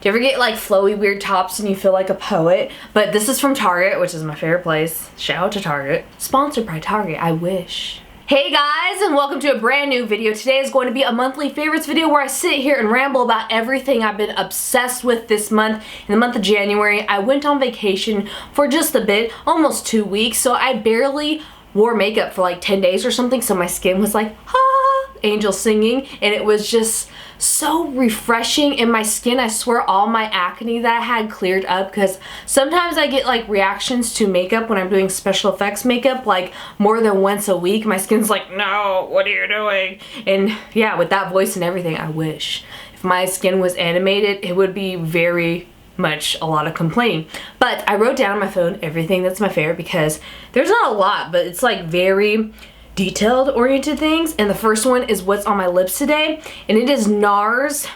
Do you ever get like flowy weird tops and you feel like a poet? But this is from Target, which is my favorite place. Shout out to Target. Sponsored by Target, I wish. Hey guys, and welcome to a brand new video. Today is going to be a monthly favorites video where I sit here and ramble about everything I've been obsessed with this month. In the month of January, I went on vacation for just a bit, almost 2 weeks, so I barely wore makeup for like 10 days or something, so my skin was like, ah, angel singing, and it was just so refreshing. In my skin, I swear all my acne that I had cleared up, because sometimes I get like reactions to makeup when I'm doing special effects makeup like more than once a week. My skin's like, no, what are you doing? And yeah, with that voice and everything, I wish if my skin was animated, it would be very much a lot of complaining. But I wrote down on my phone everything that's my favorite, because there's not a lot, but it's like very detailed oriented things. And the first one is what's on my lips today, and it is NARS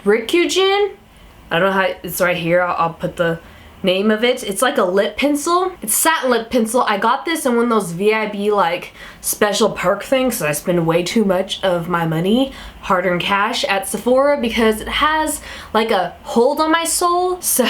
Ricugin. I don't know how it's right here. I'll put the name of it. It's like a lip pencil. It's satin lip pencil. I got this in one of those VIB like special perk things, so I spend way too much of my money, hard-earned cash, at Sephora because it has like a hold on my soul. So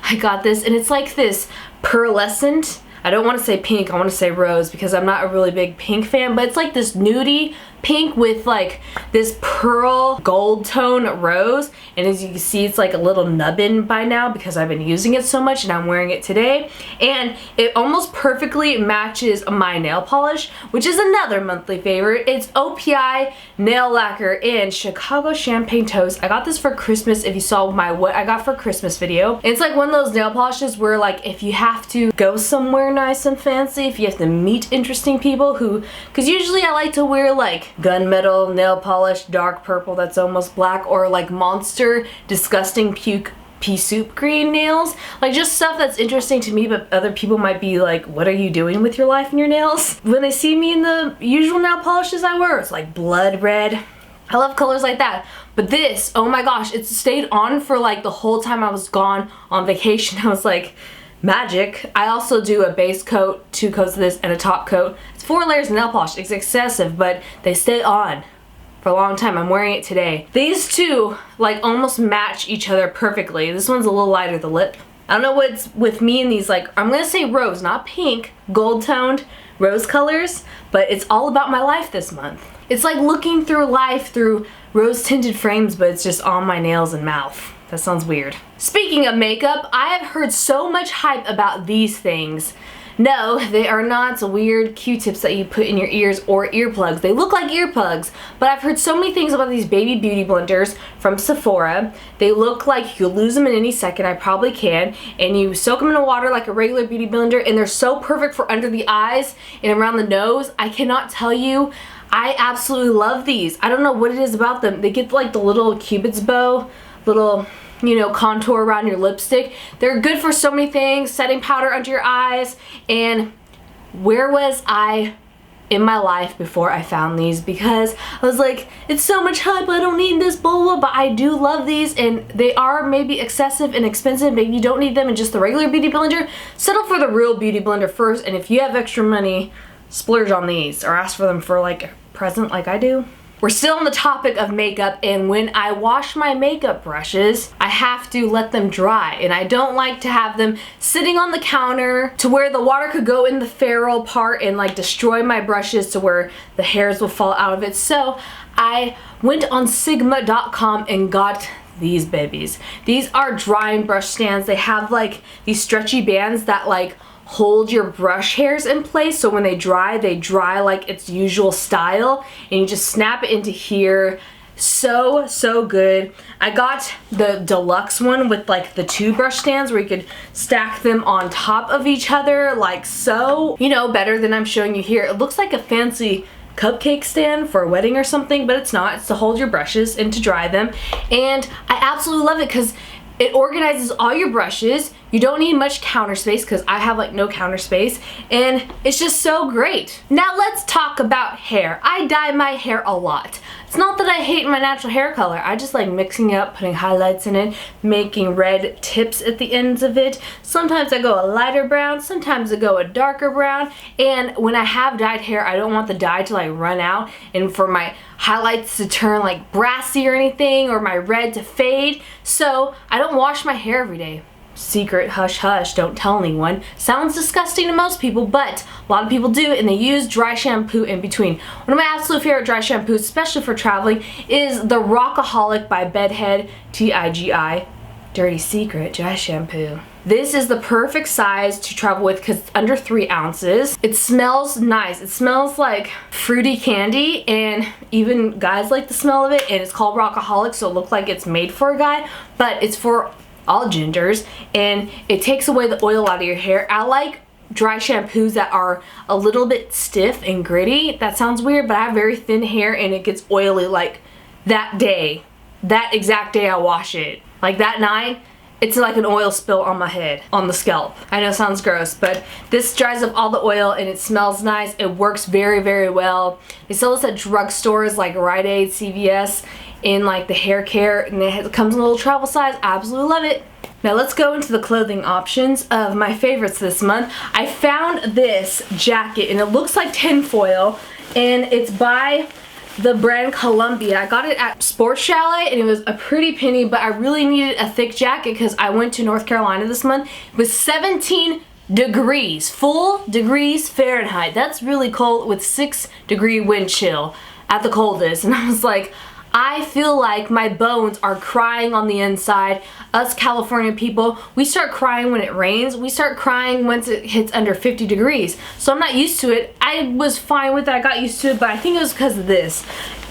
I got this, and it's like this pearlescent, I don't want to say pink, I want to say rose, because I'm not a really big pink fan, but it's like this nudie pink with like this pearl gold tone rose. And as you can see, it's like a little nubbin by now because I've been using it so much and I'm wearing it today. And it almost perfectly matches my nail polish, which is another monthly favorite. It's OPI nail lacquer in Chicago Champagne Toast. I got this for Christmas. If you saw my what I got for Christmas video, it's like one of those nail polishes where like if you have to go somewhere nice and fancy, if you have to meet interesting people who, because usually I like to wear like gunmetal nail polish, dark purple that's almost black, or like monster disgusting puke pea soup green nails, like just stuff that's interesting to me, but other people might be like, what are you doing with your life and your nails? When they see me in the usual nail polishes I wear, it's like blood red. I love colors like that. But this, oh my gosh, it stayed on for like the whole time I was gone on vacation. I was like, magic. I also do a base coat, 2 coats of this, and a top coat. It's 4 layers of nail polish. It's excessive, but they stay on for a long time. I'm wearing it today. These two like almost match each other perfectly. This one's a little lighter, the lip. I don't know what's with me in these, like, I'm gonna say rose, not pink, gold toned rose colors, but it's all about my life this month. It's like looking through life through rose tinted frames, but it's just on my nails and mouth. That sounds weird. Speaking of makeup, I have heard so much hype about these things. No, they are not weird Q-tips that you put in your ears or earplugs. They look like earplugs, but I've heard so many things about these baby beauty blenders from Sephora. They look like you'll lose them in any second. I probably can. And you soak them in water like a regular beauty blender, and they're so perfect for under the eyes and around the nose. I cannot tell you. I absolutely love these. I don't know what it is about them. They get like the little cupid's bow, little, you know, contour around your lipstick. They're good for so many things, setting powder under your eyes. And where was I in my life before I found these? Because I was like, it's so much hype, I don't need this, blah, blah, but I do love these, and they are maybe excessive and expensive. Maybe you don't need them in just the regular beauty blender. Settle for the real beauty blender first, and if you have extra money, splurge on these or ask for them for like a present like I do. We're still on the topic of makeup, and when I wash my makeup brushes, I have to let them dry, and I don't like to have them sitting on the counter to where the water could go in the ferrule part and like destroy my brushes to where the hairs will fall out of it. So I went on Sigma.com and got these babies. These are drying brush stands. They have like these stretchy bands that like hold your brush hairs in place, so when they dry like its usual style, and you just snap it into here. So good. I got the deluxe one with like the 2 brush stands where you could stack them on top of each other, like so, you know, better than I'm showing you here. It looks like a fancy cupcake stand for a wedding or something, but it's not. It's to hold your brushes and to dry them, and I absolutely love it because it organizes all your brushes. You don't need much counter space because I have like no counter space, and it's just so great. Now let's talk about hair. I dye my hair a lot. It's not that I hate my natural hair color. I just like mixing it up, putting highlights in it, making red tips at the ends of it. Sometimes I go a lighter brown, sometimes I go a darker brown. And when I have dyed hair, I don't want the dye to like run out and for my highlights to turn like brassy or anything, or my red to fade. So I don't wash my hair every day. Secret, hush hush, don't tell anyone. Sounds disgusting to most people, but a lot of people do, and they use dry shampoo in between. One of my absolute favorite dry shampoos, especially for traveling, is the Rockaholic by Bedhead, TIGI, Dirty Secret dry shampoo. This is the perfect size to travel with because it's under 3 ounces. It smells nice. It smells like fruity candy, and even guys like the smell of it, and it's called Rockaholic, so it looks like it's made for a guy, but it's for all genders, and it takes away the oil out of your hair. I like dry shampoos that are a little bit stiff and gritty. That sounds weird, but I have very thin hair and it gets oily like that day. That exact day I wash it. Like that night, it's like an oil spill on my head, on the scalp. I know it sounds gross, but this dries up all the oil and it smells nice. It works very, very well. They sell this at drugstores like Rite Aid, CVS, in like the hair care, and it comes in a little travel size. I absolutely love it. Now let's go into the clothing options of my favorites this month. I found this jacket and it looks like tinfoil, and it's by the brand Columbia. I got it at Sports Chalet and it was a pretty penny, but I really needed a thick jacket because I went to North Carolina this month. It was 17 degrees, full degrees Fahrenheit. That's really cold with 6-degree wind chill at the coldest. And I was like, I feel like my bones are crying on the inside. Us California people, we start crying when it rains. We start crying once it hits under 50 degrees. So I'm not used to it. I was fine with it. I got used to it, but I think it was because of this.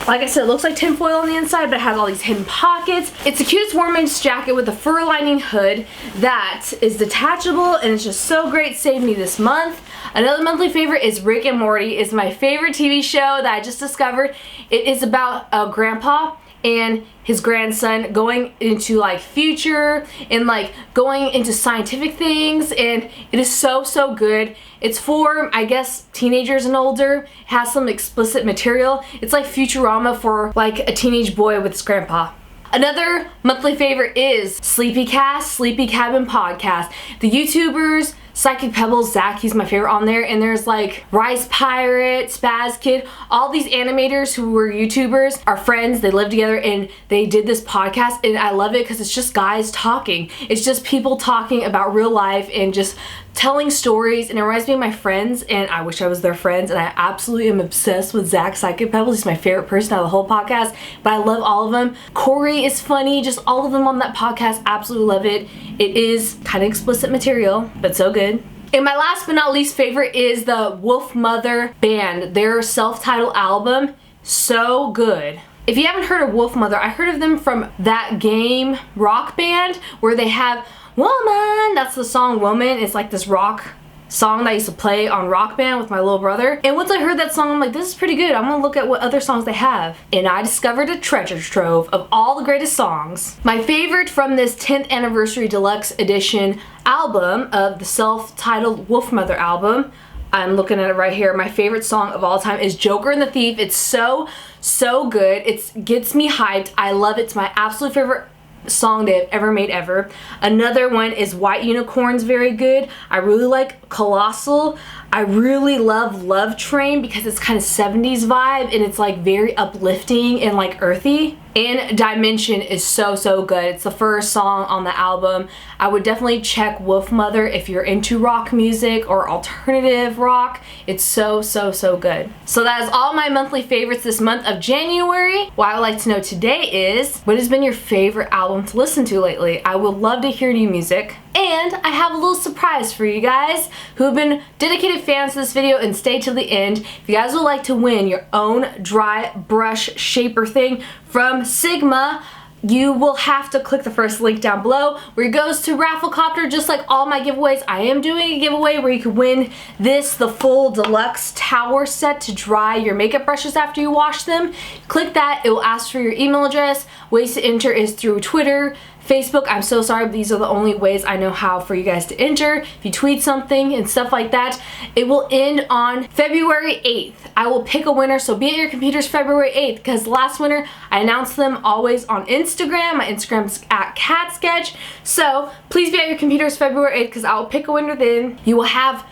Like I said, it looks like tinfoil on the inside, but it has all these hidden pockets. It's the cutest woman's jacket with a fur lining hood that is detachable, and it's just so great. Saved me this month. Another monthly favorite is Rick and Morty. It's my favorite TV show that I just discovered. It is about a grandpa and his grandson going into like future and like going into scientific things, and it is so, so good. It's for, I guess, teenagers and older. It has some explicit material. It's like Futurama for like a teenage boy with his grandpa. Another monthly favorite is Sleepy Cabin Podcast. The YouTubers, Psychic Pebbles, Zach, he's my favorite on there, and there's like Rice Pirate, Spaz Kid, all these animators who were YouTubers are friends. They live together and they did this podcast, and I love it because it's just guys talking. It's just people talking about real life and just telling stories, and it reminds me of my friends, and I wish I was their friends, and I absolutely am obsessed with Zach Psychic Pebbles. He's my favorite person out of the whole podcast, but I love all of them. Corey is funny, just all of them on that podcast, absolutely love it. It is kind of explicit material, but so good. And my last but not least favorite is the Wolf Mother Band. Their self-titled album, so good. If you haven't heard of Wolf Mother, I heard of them from that game Rock Band where they have Woman, that's the song Woman. It's like this rock song that I used to play on Rock Band with my little brother. And once I heard that song, I'm like, this is pretty good. I'm gonna look at what other songs they have. And I discovered a treasure trove of all the greatest songs. My favorite from this 10th anniversary deluxe edition album of the self-titled Wolf Mother album, I'm looking at it right here. My favorite song of all time is Joker and the Thief. It's so, so good. It gets me hyped. I love it. It's my absolute favorite song they've ever made ever. Another one is White Unicorn's very good. I really like Colossal. I really love Love Train because it's kind of 70s vibe and it's like very uplifting and like earthy. And Dimension is so, so good. It's the first song on the album. I would definitely check Wolf Mother if you're into rock music or alternative rock. It's so, so, so good. So that is all my monthly favorites this month of January. What I would like to know today is, what has been your favorite album to listen to lately? I would love to hear new music. And I have a little surprise for you guys who have been dedicated fans of this video and stay till the end. If you guys would like to win your own dry brush shaper thing from Sigma, you will have to click the first link down below where it goes to Rafflecopter. Just like all my giveaways, I am doing a giveaway where you can win this, the full deluxe tower set to dry your makeup brushes after you wash them. Click that, it will ask for your email address. Ways to enter is through Twitter, Facebook, I'm so sorry, but these are the only ways I know how for you guys to enter. If you tweet something and stuff like that, it will end on February 8th. I will pick a winner, so be at your computers February 8th, because last winter I announced them always on Instagram. My Instagram's at @katsketch. So please be at your computers February 8th, because I will pick a winner then. You will have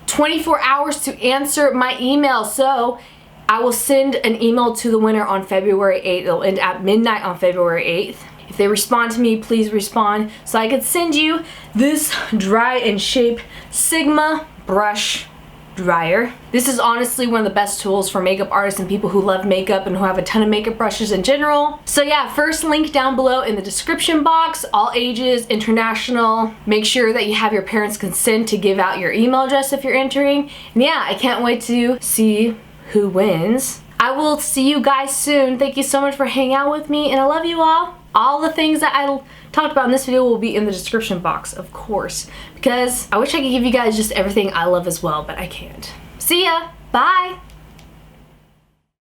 24 hours to answer my email, so I will send an email to the winner on February 8th. It'll end at midnight on February 8th. If they respond to me, please respond so I can send you this Dry and Shape Sigma brush dryer. This is honestly one of the best tools for makeup artists and people who love makeup and who have a ton of makeup brushes in general. So yeah, first link down below in the description box, all ages, international. Make sure that you have your parents' consent to give out your email address if you're entering. And yeah, I can't wait to see who wins. I will see you guys soon. Thank you so much for hanging out with me, and I love you all. All the things that I talked about in this video will be in the description box, of course, because I wish I could give you guys just everything I love as well, but I can't. See ya. Bye.